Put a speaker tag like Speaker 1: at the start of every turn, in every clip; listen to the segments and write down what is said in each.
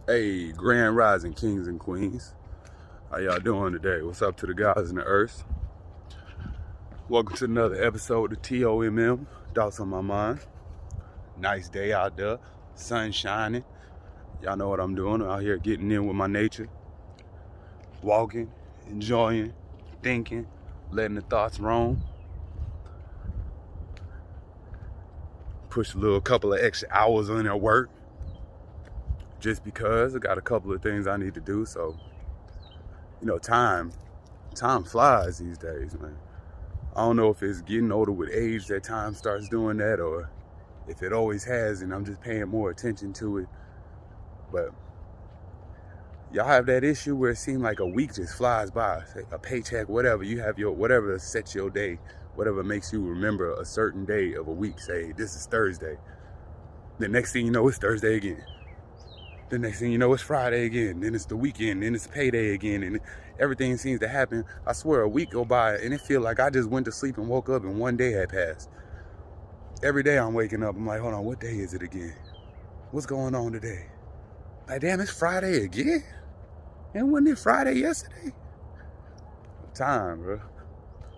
Speaker 1: Hey, Grand Rising Kings and Queens. How y'all doing today? What's up to the guys in the earth? Welcome to another episode of TOMM, Thoughts on My Mind. Nice day out there, sun shining. Y'all know what I'm doing. I'm out here getting in with my nature. Walking, enjoying, thinking, letting the thoughts roam. Push a little couple of extra hours on at work. Just because I got a couple of things I need to do, so you know, time flies these days, man. I don't know if it's getting older with age that time starts doing that, or if it always has and I'm just paying more attention to it. But y'all have that issue where it seems like a week just flies by, a paycheck, whatever. You have your, whatever sets your day, whatever makes you remember a certain day of a week. Say, this is Thursday. The next thing you know, it's Thursday again. The next thing you know, it's Friday again. Then it's the weekend. Then it's payday again. And everything seems to happen. I swear, a week go by and it feel like I just went to sleep and woke up and one day had passed. Every day I'm waking up, I'm like, hold on, what day is it again? What's going on today? Like, damn, it's Friday again? And wasn't it Friday yesterday? Time, bro.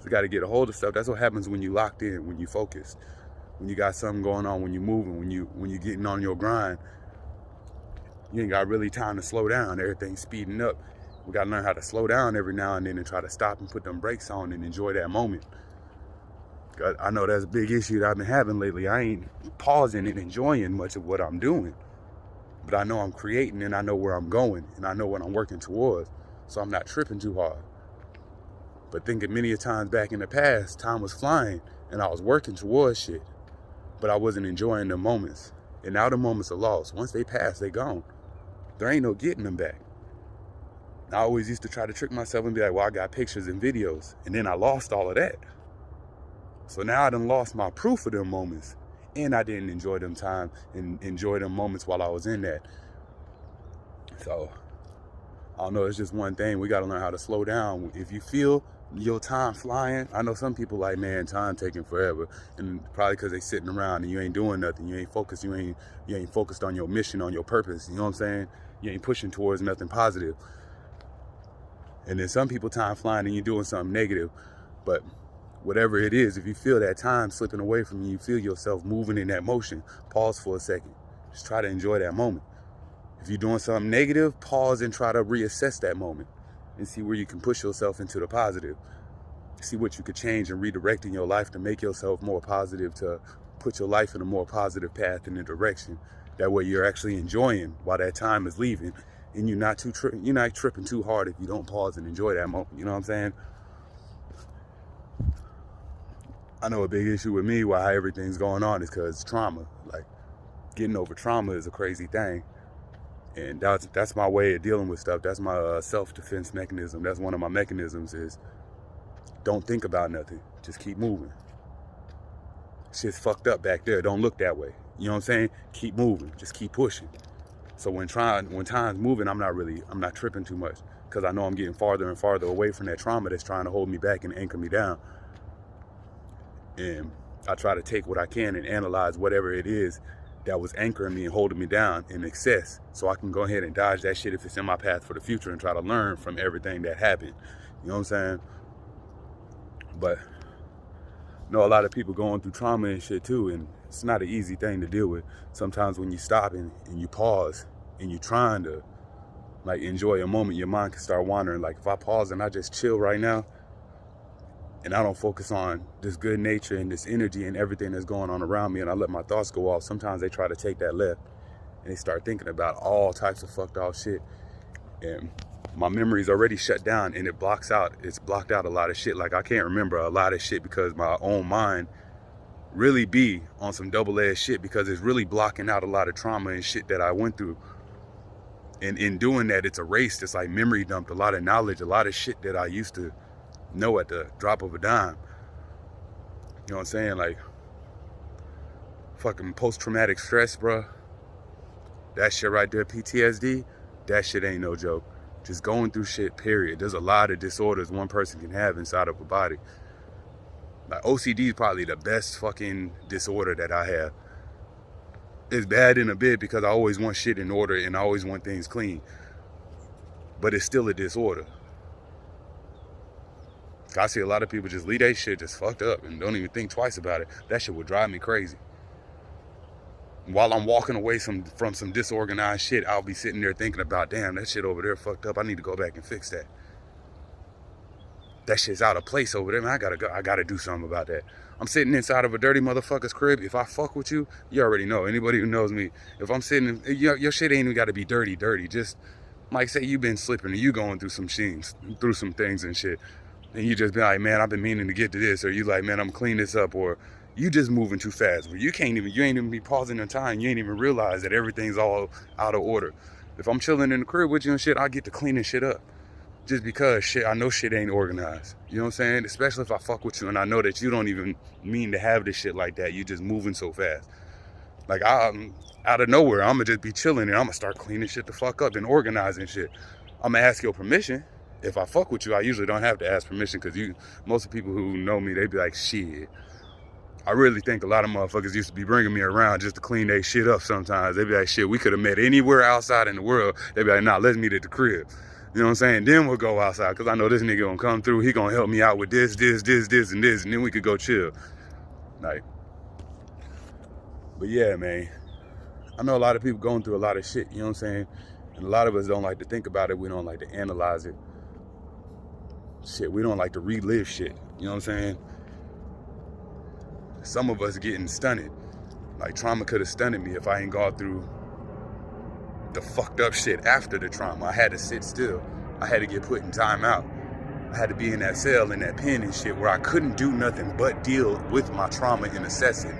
Speaker 1: So got to get a hold of stuff. That's what happens when you locked in, when you focused, when you got something going on, when you moving, when you getting on your grind. You ain't got really time to slow down. Everything's speeding up. We got to learn how to slow down every now and then and try to stop and put them brakes on and enjoy that moment. I know that's a big issue that I've been having lately. I ain't pausing and enjoying much of what I'm doing. But I know I'm creating and I know where I'm going and I know what I'm working towards. So I'm not tripping too hard. But thinking many a times back in the past, time was flying and I was working towards shit. But I wasn't enjoying the moments. And now the moments are lost. Once they pass, they gone. There ain't no getting them back. I always used to try to trick myself and be like, well, I got pictures and videos. And then I lost all of that. So now I done lost my proof of them moments. And I didn't enjoy them time and enjoy them moments while I was in that. So, I don't know, it's just one thing. We got to learn how to slow down. If you feel your time flying, I know some people like, man, time taking forever. And probably because they sitting around and you ain't doing nothing. You ain't focused. You ain't focused on your mission, on your purpose. You know what I'm saying? You ain't pushing towards nothing positive. And then some people time flying and you're doing something negative. But whatever it is, if you feel that time slipping away from you, you feel yourself moving in that motion, pause for a second. Just try to enjoy that moment. If you're doing something negative, pause and try to reassess that moment and see where you can push yourself into the positive. See what you could change and redirect in your life to make yourself more positive, to put your life in a more positive path and a direction. That way you're actually enjoying while that time is leaving and you're not tripping too hard if you don't pause and enjoy that moment. You know what I'm saying? I know a big issue with me why everything's going on is because trauma. Like, getting over trauma is a crazy thing. And that's my way of dealing with stuff. That's my self-defense mechanism. That's one of my mechanisms is don't think about nothing. Just keep moving. Shit's fucked up back there. Don't look that way. You know what I'm saying? Keep moving. Just keep pushing. So when time's moving, I'm not tripping too much because I know I'm getting farther and farther away from that trauma that's trying to hold me back and anchor me down. And I try to take what I can and analyze whatever it is that was anchoring me and holding me down in excess, so I can go ahead and dodge that shit if it's in my path for the future and try to learn from everything that happened. You know what I'm saying? But I know a lot of people going through trauma and shit too, and it's not an easy thing to deal with. Sometimes when you stop and you pause and you're trying to like enjoy a moment, your mind can start wandering. Like, if I pause and I just chill right now and I don't focus on this good nature and this energy and everything that's going on around me and I let my thoughts go off, sometimes they try to take that left and they start thinking about all types of fucked off shit. And my memory's already shut down and it's blocked out a lot of shit. Like, I can't remember a lot of shit because my own mind really be on some double-edged shit because it's really blocking out a lot of trauma and shit that I went through. And in doing that, it's erased. It's like memory dumped a lot of knowledge, a lot of shit that I used to know at the drop of a dime. You know what I'm saying? Like, fucking post-traumatic stress, bro. That shit right there, PTSD, that shit ain't no joke. Just going through shit, period. There's a lot of disorders one person can have inside of a body. Like, OCD is probably the best fucking disorder that I have. It's bad in a bit because I always want shit in order and I always want things clean. But it's still a disorder. I see a lot of people just leave their shit just fucked up and don't even think twice about it. That shit would drive me crazy. While I'm walking away from some disorganized shit, I'll be sitting there thinking about, damn, that shit over there fucked up. I need to go back and fix that. That shit's out of place over there, man. I gotta do something about that. I'm sitting inside of a dirty motherfucker's crib. If I fuck with you, you already know. Anybody who knows me, if I'm sitting, your shit ain't even gotta be dirty. Just, like, say you been slipping or you going through some things and shit. And you just be like, man, I've been meaning to get to this. Or you like, man, I'm clean this up. Or you just moving too fast. But you ain't even be pausing in time. You ain't even realize that everything's all out of order. If I'm chilling in the crib with you and shit, I get to cleaning shit up. Just because I know shit ain't organized. You know what I'm saying? Especially if I fuck with you and I know that you don't even mean to have this shit like that. You just moving so fast. Like, I'm out of nowhere, I'm gonna just be chilling and I'm gonna start cleaning shit the fuck up and organizing shit. I'm gonna ask your permission. If I fuck with you, I usually don't have to ask permission because most of the people who know me, they be like, shit. I really think a lot of motherfuckers used to be bringing me around just to clean their shit up sometimes. They be like, shit, we could have met anywhere outside in the world. They be like, nah, let's meet at the crib. You know what I'm saying? Then we'll go outside because I know this nigga gonna come through. He gonna help me out with this, and then we could go chill. Like, but yeah, man. I know a lot of people going through a lot of shit, you know what I'm saying? And a lot of us don't like to think about it. We don't like to analyze it. Shit, we don't like to relive shit, you know what I'm saying? Some of us getting stunted. Like, trauma could have stunted me if I ain't gone through the fucked up shit after the trauma. I had to sit still. I had to get put in timeout. I had to be in that cell, in that pen and shit where I couldn't do nothing but deal with my trauma and assess it.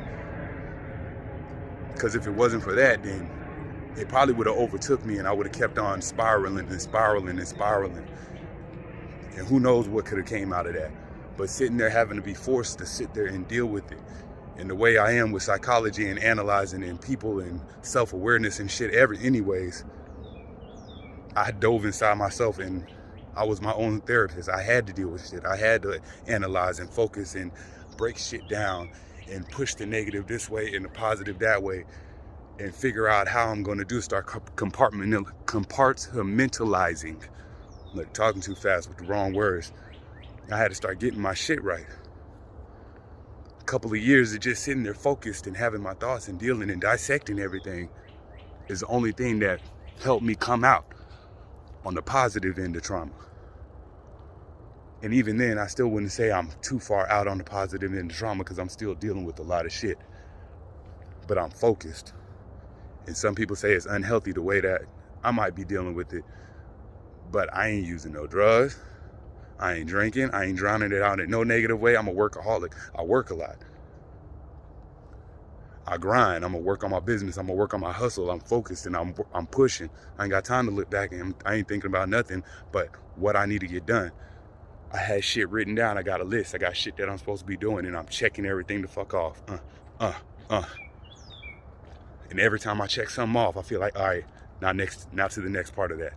Speaker 1: Because if it wasn't for that, then it probably would have overtook me and I would have kept on spiraling and spiraling and spiraling. And who knows what could have came out of that. But sitting there having to be forced to sit there and deal with it. And the way I am with psychology and analyzing and people and self-awareness and shit, anyways, I dove inside myself and I was my own therapist. I had to deal with shit. I had to analyze and focus and break shit down and push the negative this way and the positive that way and figure out how I'm going to start compartmentalizing. Like, talking too fast with the wrong words. I had to start getting my shit right. A couple of years of just sitting there focused and having my thoughts and dealing and dissecting everything is the only thing that helped me come out on the positive end of trauma. And even then, I still wouldn't say I'm too far out on the positive end of trauma because I'm still dealing with a lot of shit. But I'm focused. And some people say it's unhealthy the way that I might be dealing with it. But I ain't using no drugs. I ain't drinking. I ain't drowning it out in no negative way. I'm a workaholic. I work a lot. I grind. I'm going to work on my business. I'm going to work on my hustle. I'm focused and I'm pushing. I ain't got time to look back and I ain't thinking about nothing but what I need to get done. I had shit written down. I got a list. I got shit that I'm supposed to be doing and I'm checking everything the fuck off. And every time I check something off, I feel like, all right, now to the next part of that.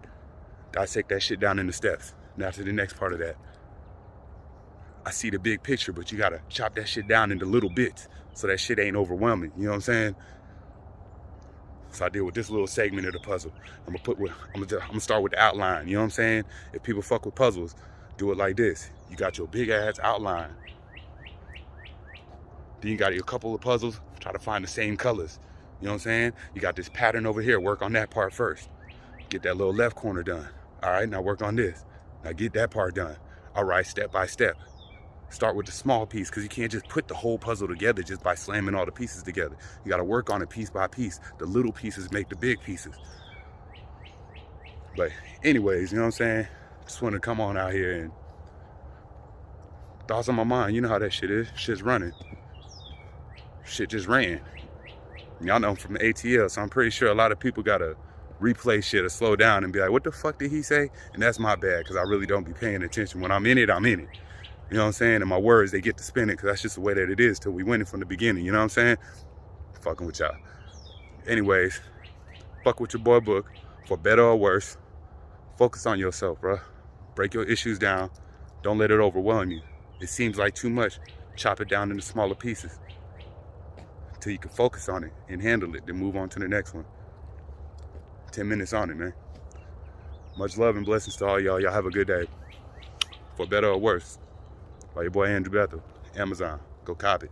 Speaker 1: Dissect that shit down into steps. Now to the next part of that. I see the big picture, but you gotta chop that shit down into little bits so that shit ain't overwhelming. You know what I'm saying? So I deal with this little segment of the puzzle. I'm gonna start with the outline. You know what I'm saying? If people fuck with puzzles, do it like this. You got your big ass outline. Then you got your couple of puzzles. Try to find the same colors. You know what I'm saying? You got this pattern over here. Work on that part first. Get that little left corner done. All right, now work on this. Now get that part done. All right, step by step. Start with the small piece because you can't just put the whole puzzle together just by slamming all the pieces together. You got to work on it piece by piece. The little pieces make the big pieces. But anyways, you know what I'm saying? Just want to come on out here and thoughts on my mind. You know how that shit is. Shit's running. Shit just ran. Y'all know I'm from ATL, so I'm pretty sure a lot of people got to replay shit or slow down and be like, what the fuck did he say? And that's my bad because I really don't be paying attention. When I'm in it, I'm in it. You know what I'm saying? And my words, they get to spin it because that's just the way that it is till we win it from the beginning. You know what I'm saying? Fucking with y'all. Anyways, fuck with your boy book. For better or worse, focus on yourself, bro. Break your issues down. Don't let it overwhelm you. It seems like too much. Chop it down into smaller pieces. until you can focus on it and handle it, then move on to the next one. 10 minutes on it, man. Much love and blessings to all y'all. Y'all have a good day. For better or worse. By your boy Andrew Bethel. Amazon. Go cop it.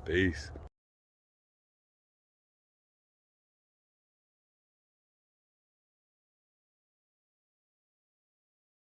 Speaker 1: Peace.